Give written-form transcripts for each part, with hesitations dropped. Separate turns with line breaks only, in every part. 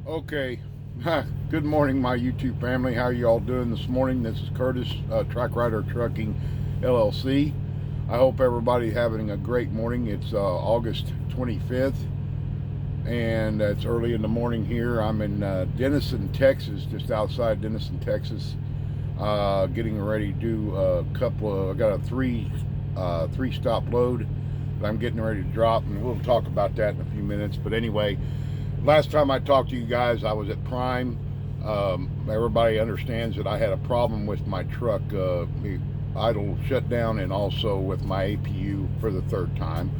Okay. Good morning, my YouTube family. How are you all doing this morning? This is Curtis, Track Rider Trucking LLC. I hope everybody having a great morning. It's August 25th, and it's early in the morning here. I'm in Denison, Texas, just outside Denison, Texas, getting ready to do a couple of. I got a three stop load that I'm getting ready to drop, and we'll talk about that in a few minutes. But anyway. Last time I talked to you guys, I was at Prime. Everybody understands that I had a problem with my truck, the idle shutdown, and also with my APU for the third time.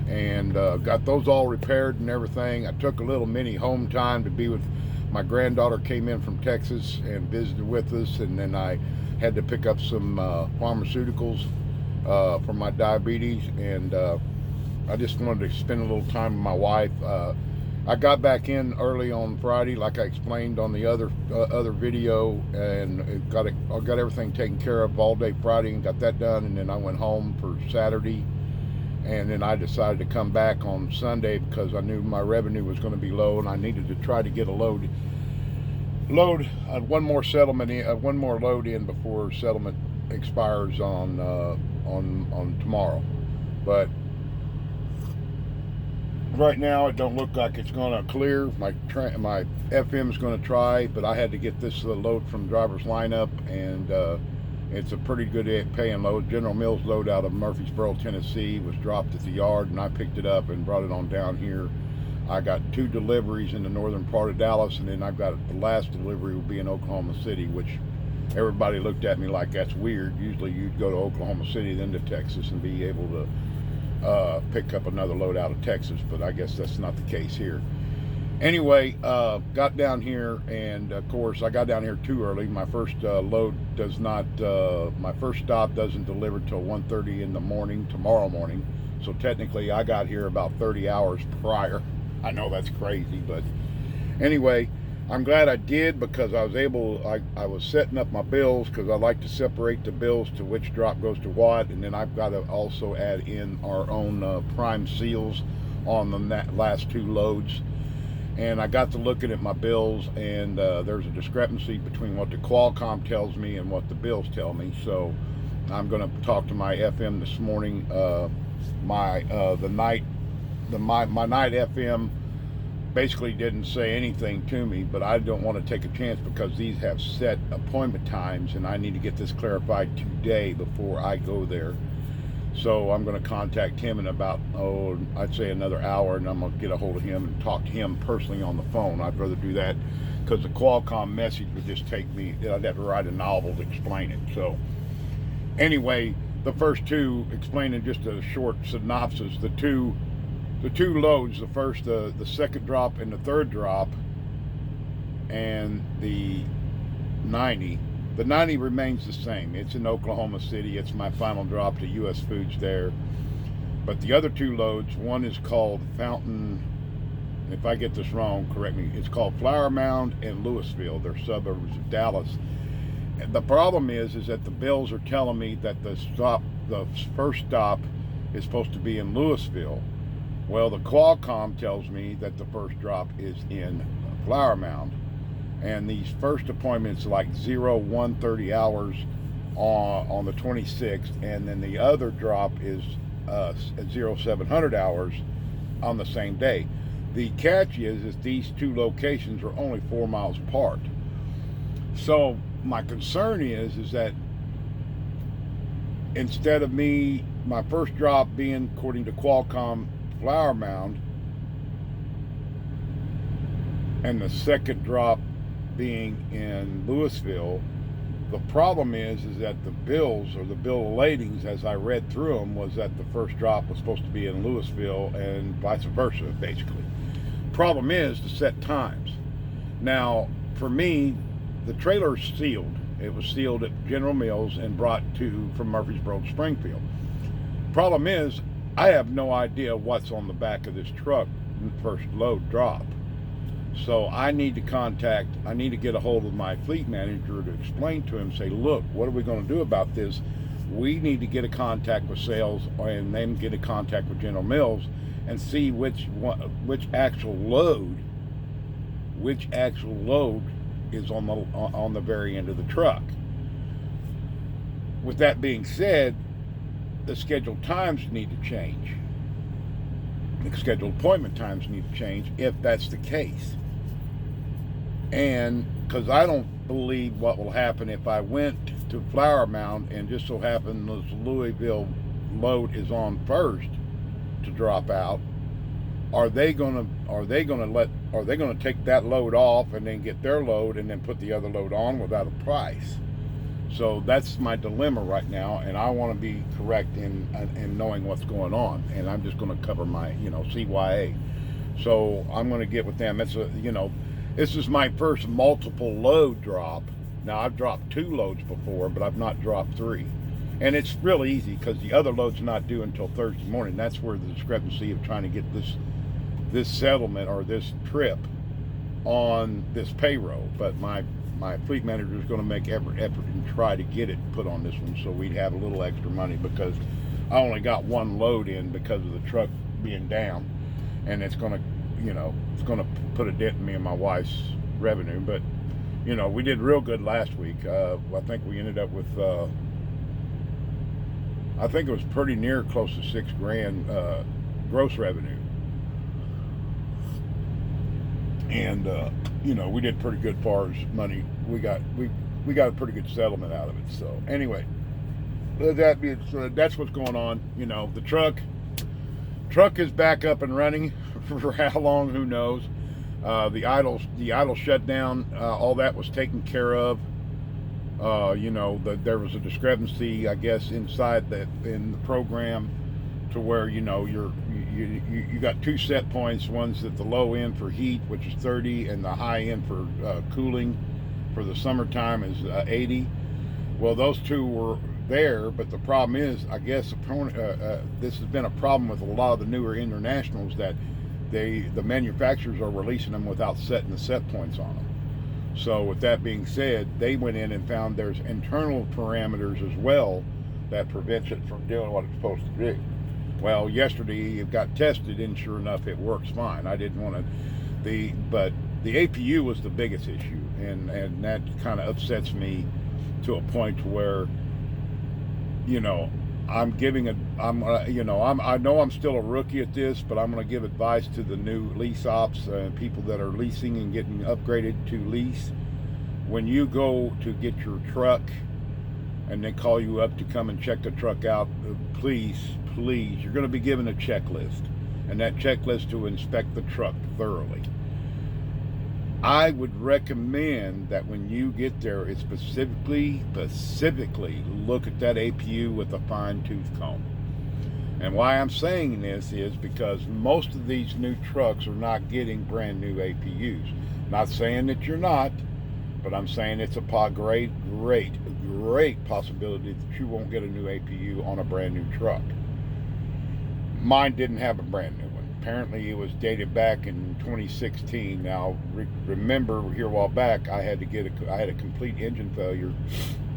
And got those all repaired and everything. I took a little mini home time to be with my granddaughter. Came in from Texas and visited with us, and then I had to pick up some pharmaceuticals for my diabetes, and I just wanted to spend a little time with my wife. I got back in early on Friday, like I explained on the other video, and got everything taken care of all day Friday and got that done. And then I went home for Saturday, and then I decided to come back on Sunday because I knew my revenue was going to be low, and I needed to try to get a one more settlement in, one more load in before settlement expires on tomorrow. But right now it don't look like it's going to clear. My FM is going to try, but I had to get this load from driver's lineup, and it's a pretty good paying load. General Mills load out of Murfreesboro, Tennessee was dropped at the yard, and I picked it up and brought it on down here. I got 2 deliveries in the northern part of Dallas, and then I've got the last delivery will be in Oklahoma City, which everybody looked at me like that's weird. Usually you'd go to Oklahoma City, then to Texas, and be able to pick up another load out of Texas, but I guess that's not the case here. Anyway, got down here, and of course I got down here too early. My first load does not, my first stop doesn't deliver till 1:30 in the morning tomorrow morning, so technically I got here about 30 hours prior. I know that's crazy, but anyway, I'm glad I did, because I was able, I was setting up my bills, because I like to separate the bills to which drop goes to what, and then I've got to also add in our own prime seals on the last 2 loads. And I got to looking at my bills, and there's a discrepancy between what the Qualcomm tells me and what the bills tell me. So I'm going to talk to my FM this morning. My night FM basically didn't say anything to me, but I don't want to take a chance because these have set appointment times, and I need to get this clarified today before I go there. So I'm going to contact him in about, I'd say another hour, and I'm going to get a hold of him and talk to him personally on the phone. I'd rather do that, because the Qualcomm message would just take me, I'd have to write a novel to explain it. So anyway, the first 2, explaining just a short synopsis, the two loads, the second drop and the third drop, and the 90. The 90 remains the same. It's in Oklahoma City. It's my final drop to US Foods there. But the other 2 loads, one is called Fountain, if I get this wrong, correct me, it's called Flower Mound and Louisville. They're suburbs of Dallas. And the problem is that the bills are telling me that the first stop is supposed to be in Louisville. Well, the Qualcomm tells me that the first drop is in Flower Mound, and these first appointments like 1:30 hours on the 26th, and then the other drop is at 0700 hours on the same day. The catch is these 2 locations are only 4 miles apart. So my concern is that instead of my first drop being, according to Qualcomm, Flower Mound, and the second drop being in Louisville, the problem is that the bills, or the bill of ladings, as I read through them, was that the first drop was supposed to be in Louisville and vice versa, basically. Problem is the set times. Now, for me, the trailer's sealed. It was sealed at General Mills and brought from Murfreesboro to Springfield. Problem is, I have no idea what's on the back of this truck first load drop. So I need to get a hold of my fleet manager to explain to him, say, look, what are we going to do about this? We need to get a contact with sales, and then get a contact with General Mills, and see which actual load which actual load is on the very end of the truck. With that being said, the scheduled times need to change. The scheduled appointment times need to change if that's the case. And because I don't believe what will happen if I went to Flower Mound and just so happened this Louisville load is on first to drop out, are they gonna take that load off and then get their load and then put the other load on without a price? So that's my dilemma right now, and I want to be correct in knowing what's going on, and I'm just going to cover my CYA. So I'm going to get with them. This is my first multiple load drop. Now I've dropped 2 loads before, but I've not dropped 3. And it's real easy because the other load's not due until Thursday morning. That's where the discrepancy of trying to get this settlement or this trip on this payroll. But my fleet manager is going to make every effort and try to get it put on this one so we'd have a little extra money, because I only got 1 load in because of the truck being down, and it's going to put a dent in me and my wife's revenue. But we did real good last week. I think we ended up with I think it was pretty near close to $6,000 gross revenue. And we did pretty good as far as money. We got a pretty good settlement out of it. So anyway, that's what's going on. The truck is back up and running. For how long, who knows? The idle shutdown, all that was taken care of. There was a discrepancy, I guess, in the program, to where you got 2 set points. One's at the low end for heat, which is 30, and the high end for cooling for the summertime is 80. Well, those 2 were there, but the problem is, I guess, this has been a problem with a lot of the newer internationals, that the manufacturers are releasing them without setting the set points on them. So with that being said, they went in and found there's internal parameters as well that prevents it from doing what it's supposed to do. Well, yesterday it got tested, and sure enough, it works fine. I didn't want to, but the APU was the biggest issue, and that kind of upsets me to a point where, I'm giving I know I'm still a rookie at this, but I'm going to give advice to the new lease ops and people that are leasing and getting upgraded to lease. When you go to get your truck and they call you up to come and check the truck out, please, you're going to be given a checklist, and that checklist to inspect the truck thoroughly. I would recommend that when you get there, it's specifically look at that APU with a fine-tooth comb. And why I'm saying this is because most of these new trucks are not getting brand new APUs. Not saying that you're not, but I'm saying it's a great possibility that you won't get a new APU on a brand new truck. Mine didn't have a brand new one. Apparently it was dated back in 2016. Now remember, here a while back, I had a complete engine failure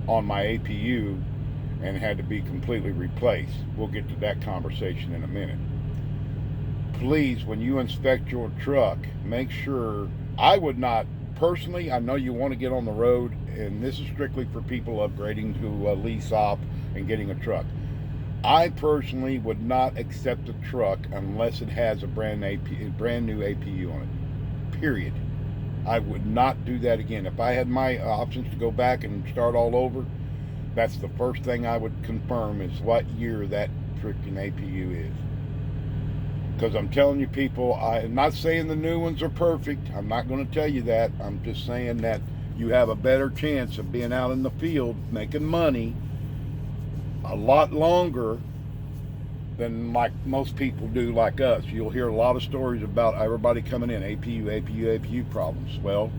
on my APU and had to be completely replaced. We'll get to that conversation in a minute. Please, when you inspect your truck, make sure, I would not personally, I know you want to get on the road, and this is strictly for people upgrading to a lease op and getting a truck. I personally would not accept a truck unless it has a brand new APU on it. Period. I would not do that again. If I had my options to go back and start all over, that's the first thing I would confirm, is what year that freaking APU is. Because I'm telling you, people, I'm not saying the new ones are perfect. I'm not going to tell you that. I'm just saying that you have a better chance of being out in the field making money a lot longer than like most people do, like us. You'll hear a lot of stories about everybody coming in, APU problems. Well,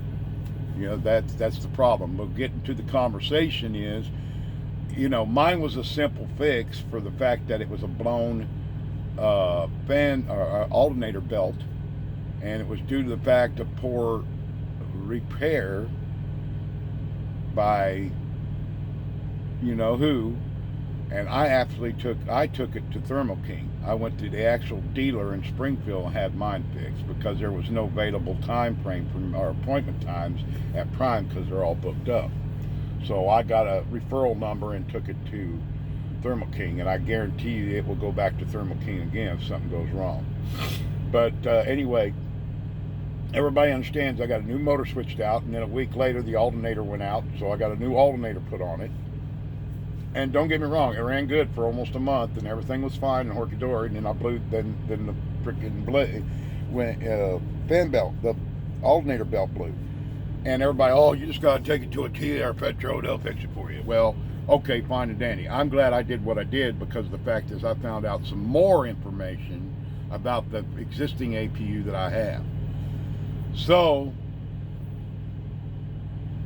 that's the problem. But getting to the conversation is, mine was a simple fix for the fact that it was a blown fan or alternator belt, and it was due to the fact of poor repair by who. And I took it to Thermo King. I went to the actual dealer in Springfield and had mine fixed because there was no available time frame for our appointment times at Prime because they're all booked up. So I got a referral number and took it to Thermo King, and I guarantee you it will go back to Thermo King again if something goes wrong. But anyway, everybody understands I got a new motor switched out, and then a week later the alternator went out, so I got a new alternator put on it. And don't get me wrong, it ran good for almost a month, and everything was fine and horky dory. And then I blew, then the freaking fan belt, the alternator belt blew. And everybody, oh, you just got to take it to a TR Petro, they'll fix it for you. Well, okay, fine and dandy. I'm glad I did what I did because the fact is I found out some more information about the existing APU that I have. So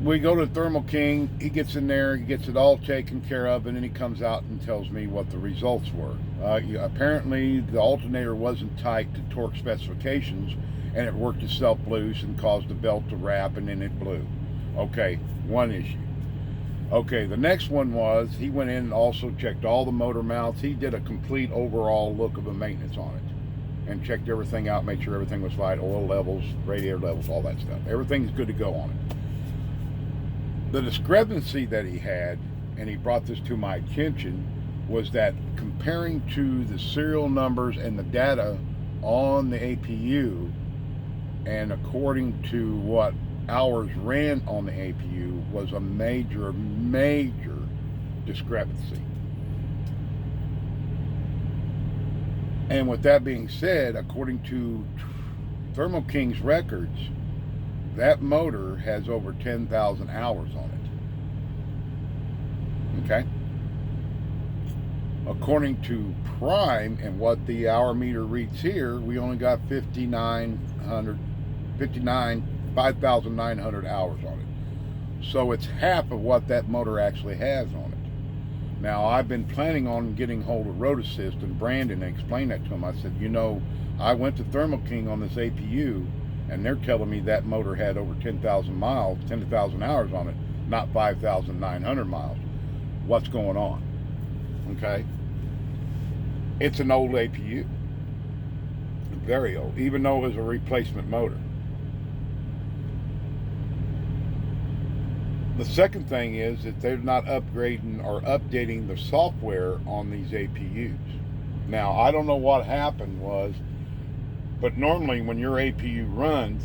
we go to Thermo King, he gets in there, he gets it all taken care of, and then he comes out and tells me what the results were. Apparently the alternator wasn't tight to torque specifications, and it worked itself loose and caused the belt to wrap, and then it blew. Okay, one issue. Okay, the next one was, he went in and also checked all the motor mounts. He did a complete overall look of a maintenance on it and checked everything out, made sure everything was fine, oil levels, radiator levels, all that stuff. Everything's good to go on it. The discrepancy that he had, and he brought this to my attention, was that comparing to the serial numbers and the data on the APU, and according to what hours ran on the APU, was a major discrepancy. And with that being said, according to Thermo King's records, that motor has over 10,000 hours on it. Okay? According to Prime and what the hour meter reads here, we only got 5,900 hours on it. So it's half of what that motor actually has on it. Now, I've been planning on getting hold of RoadAssist and Brandon and explain that to him. I said, you know, I went to Thermo King on this APU, and they're telling me that motor had over 10,000 miles, 10,000 hours on it, not 5,900 miles. What's going on? Okay? It's an old APU. Very old, even though it was a replacement motor. The second thing is that they're not upgrading or updating the software on these APUs. Now, I don't know what happened was, but normally when your APU runs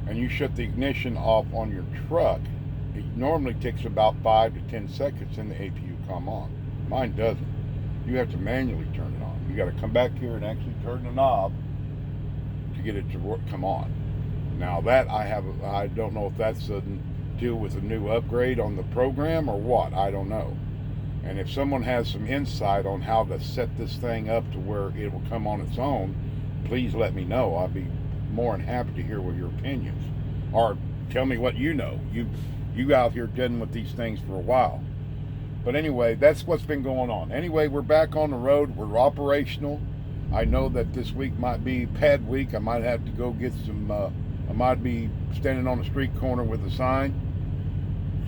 and you shut the ignition off on your truck, it normally takes about 5 to 10 seconds and the APU come on. Mine doesn't. You have to manually turn it on. You got to come back here and actually turn the knob to get it to work, come on. Now that I don't know if that's a deal with a new upgrade on the program or what, I don't know. And if someone has some insight on how to set this thing up to where it will come on its own, please let me know. I'll be more than happy to hear what your opinions, or tell me what you know. You out here dealing with these things for a while. But anyway, that's what's been going on. Anyway, we're back on the road. We're operational. I know that this week might be pad week. I might have to go get some, I might be standing on the street corner with a sign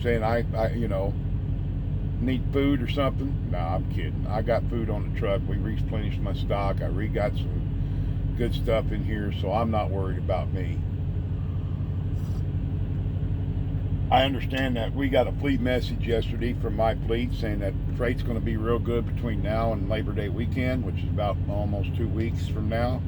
saying I need food or something. Nah, I'm kidding. I got food on the truck. We replenished my stock. I got some good stuff in here, so I'm not worried about me. I understand that we got a fleet message yesterday from my fleet saying that freight's going to be real good between now and Labor Day weekend, which is about almost 2 weeks from now.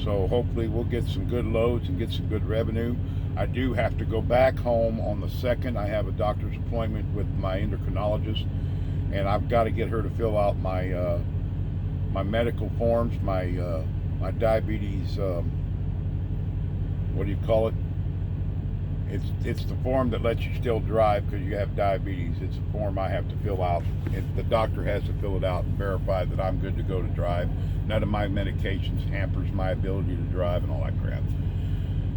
So hopefully we'll get some good loads and get some good revenue. I do have to go back home on the 2nd. I have a doctor's appointment with my endocrinologist, and I've got to get her to fill out my my medical forms, my diabetes, what do you call it? It's the form that lets you still drive because you have diabetes. It's a form I have to fill out, and the doctor has to fill it out and verify that I'm good to go to drive. None of my medications hampers my ability to drive and all that crap.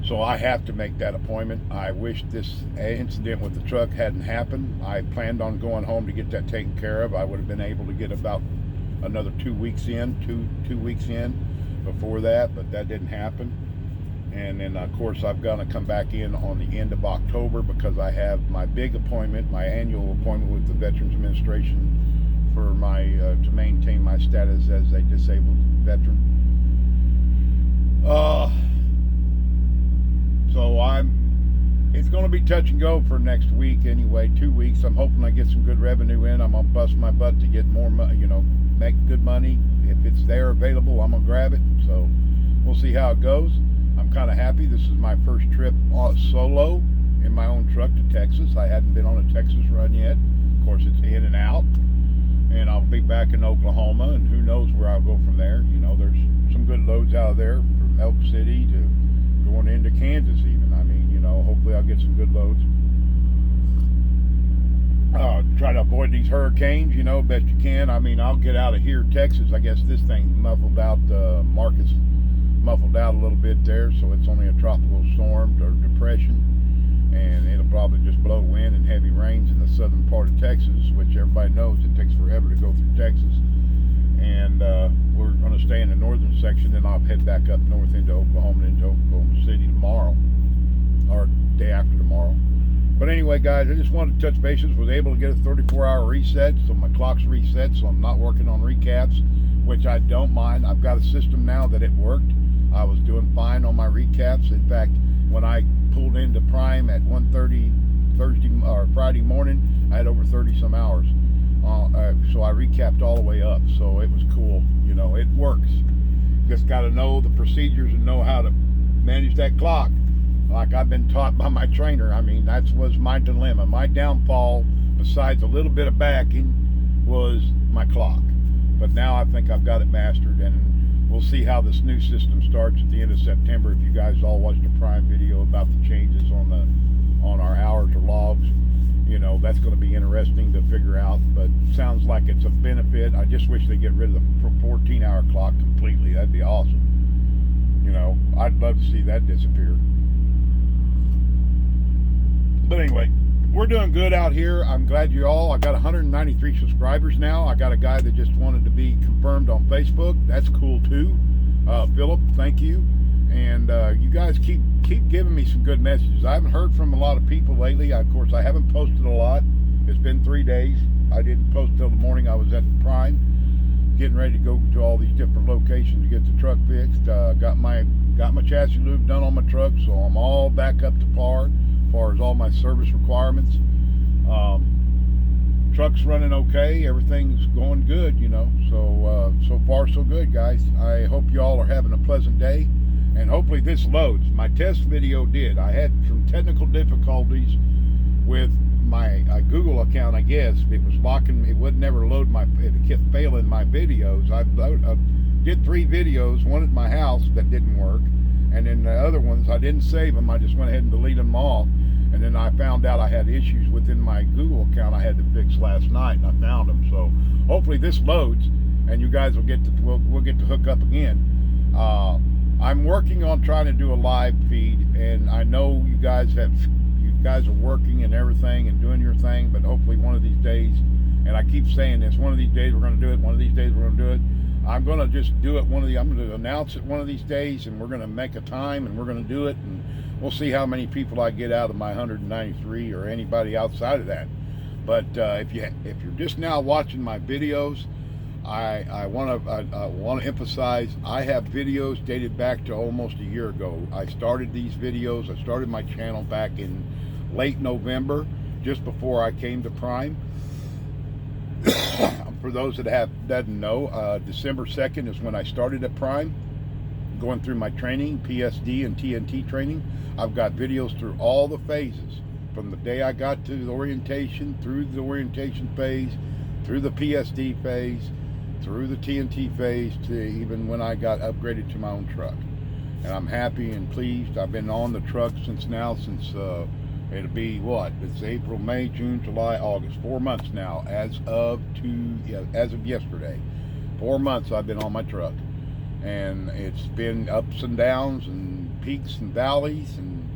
So I have to make that appointment. I wish this incident with the truck hadn't happened. I planned on going home to get that taken care of. I would have been able to get about another 2 weeks in, two weeks in before that, but that didn't happen. And then of course I've got to come back in on the end of October because I have my big appointment, my annual appointment with the Veterans Administration for my to maintain my status as a disabled veteran. So it's going to be touch and go for next week anyway, 2 weeks. I'm hoping I get some good revenue in. I'm going to bust my butt to get more money, make good money. If it's there available, I'm going to grab it. So we'll see how it goes. I'm kind of happy. This is my first trip solo in my own truck to Texas. I hadn't been on a Texas run yet. Of course, it's in and out. And I'll be back in Oklahoma, and who knows where I'll go from there. There's some good loads out of there from Elk City to going into Kansas even. Hopefully I'll get some good loads. Try to avoid these hurricanes, best you can. I'll get out of here, Texas. I guess this thing muffled out, Marcus muffled out a little bit there, so it's only a tropical storm or depression. And it'll probably just blow wind and heavy rains in the southern part of Texas, which everybody knows it takes forever to go through Texas. And we're going to stay in the northern section, then I'll head back up north into Oklahoma, into Oklahoma City tomorrow, or day after tomorrow. But anyway, guys, I just wanted to touch bases. Was able to get a 34-hour reset, so my clock's reset, so I'm not working on recaps, which I don't mind. I've got a system now that it worked. I was doing fine on my recaps. In fact, when I pulled into Prime at 1:30 Friday morning, I had over 30 some hours. So I recapped all the way up, so it was cool. It works. Just got to know the procedures and know how to manage that clock, like I've been taught by my trainer. That was my dilemma. My downfall, besides a little bit of backing, was my clock. But now I think I've got it mastered, and we'll see how this new system starts at the end of September. If you guys all watched the Prime video about the changes on our hours or logs, that's going to be interesting to figure out. But sounds like it's a benefit. I just wish they'd get rid of the 14-hour clock completely. That'd be awesome. I'd love to see that disappear. But anyway, we're doing good out here. I'm glad I got 193 subscribers now. I got a guy that just wanted to be confirmed on Facebook. That's cool too. Philip, thank you. And you guys keep giving me some good messages. I haven't heard from a lot of people lately. Of course, I haven't posted a lot. It's been 3 days. I didn't post till the morning. I was at the Prime, getting ready to go to all these different locations to get the truck fixed. Got my chassis lube done on my truck, so I'm all back up to par as far as all my service requirements. Truck's running okay. Everything's going good, so far so good, guys. I hope you all are having a pleasant day, and hopefully this loads. My test video did. I had some technical difficulties with my Google account. I guess it was locking. It would never load it kept failing my videos. I did 3 videos, one at my house that didn't work, and then the other ones I didn't save them. I just went ahead and deleted them all. And then I found out I had issues within my Google account I had to fix last night, and I found them. So hopefully this loads, and you guys will get to we'll get to hook up again. I'm working on trying to do a live feed, and I know you guys are working and everything and doing your thing, but hopefully one of these days, and I keep saying this, one of these days we're going to do it. One of these days we're going to do it. I'm going to just do it I'm going to announce it one of these days, and we're going to make a time, and we're going to do it, and we'll see how many people I get out of my 193 or anybody outside of that. But if you're just now watching my videos, I want to emphasize I have videos dated back to almost a year ago. I started these videos. I started my channel back in late November, just before I came to Prime. For those that doesn't know, December 2nd is when I started at Prime, going through my training, PSD and TNT training. I've got videos through all the phases, from the day I got to the orientation, through the orientation phase, through the PSD phase, through the TNT phase, to even when I got upgraded to my own truck. And I'm happy and pleased. I've been on the truck since it'll be what? It's April, May, June, July, August. 4 months now, as of yesterday. 4 months I've been on my truck, and it's been ups and downs and peaks and valleys, and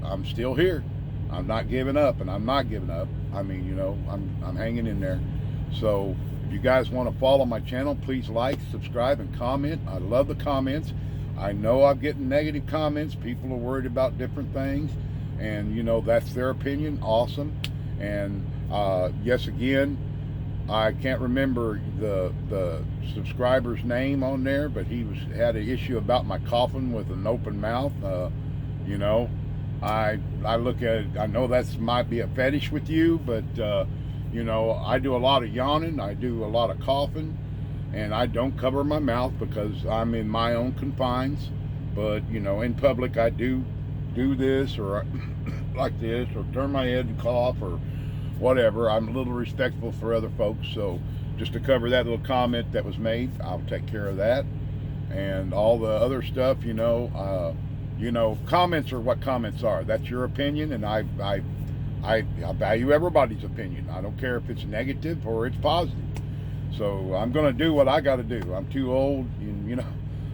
I'm still here. I'm not giving up, and I'm not giving up. I'm hanging in there. So if you guys want to follow my channel, please like, subscribe, and comment. I love the comments. I know I'm getting negative comments. People are worried about different things, and that's their opinion. Awesome. And yes, again, I can't remember the subscriber's name on there, but he had an issue about my coughing with an open mouth. You know, I look at it. I know that's might be a fetish with you, but you know, I do a lot of yawning. I do a lot of coughing, and I don't cover my mouth because I'm in my own confines. But you know, in public, I do this or like this, or turn my head and cough or whatever. I'm a little respectful for other folks, so just to cover that little comment that was made, I'll take care of that. And all the other stuff, you know, comments are what comments are. That's your opinion, and I value everybody's opinion. I don't care if it's negative or it's positive. So I'm going to do what I got to do. I'm too old, you know,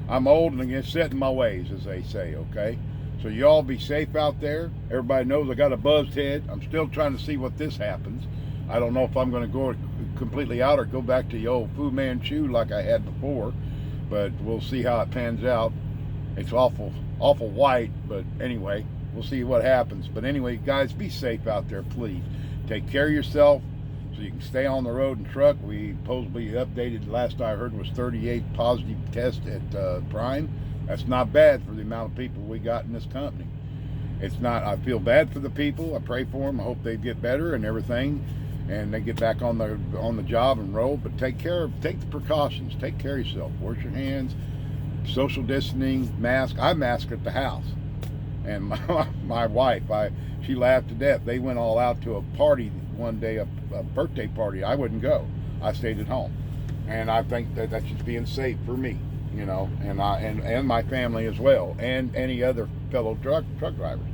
I'm old and get set in my ways, as they say, okay? So you all be safe out there. Everybody knows I got a buzzed head. I'm still trying to see what this happens. I don't know if I'm going to go completely out or go back to the old Fu Manchu like I had before, but we'll see how it pans out. It's awful white, but anyway, we'll see what happens. But anyway, guys, be safe out there, please. Take care of yourself so you can stay on the road and truck. We supposedly updated, last I heard, was 38 positive tests at Prime. That's not bad for the amount of people we got in this company. It's not. I feel bad for the people. I pray for them. I hope they get better and everything, and they get back on the job and roll. But take the precautions. Take care of yourself. Wash your hands. Social distancing. Mask. I mask at the house, and my wife. She laughed to death. They went all out to a party one day, a birthday party. I wouldn't go. I stayed at home, and I think that's just being safe for me. You know, and my family as well, and any other fellow truck drivers,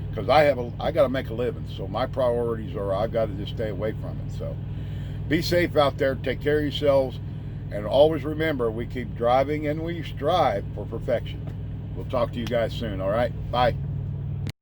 because I got to make a living. So my priorities are I've got to just stay away from it. So be safe out there, take care of yourselves, and always remember, we keep driving and we strive for perfection. We'll talk to you guys soon. All right, bye.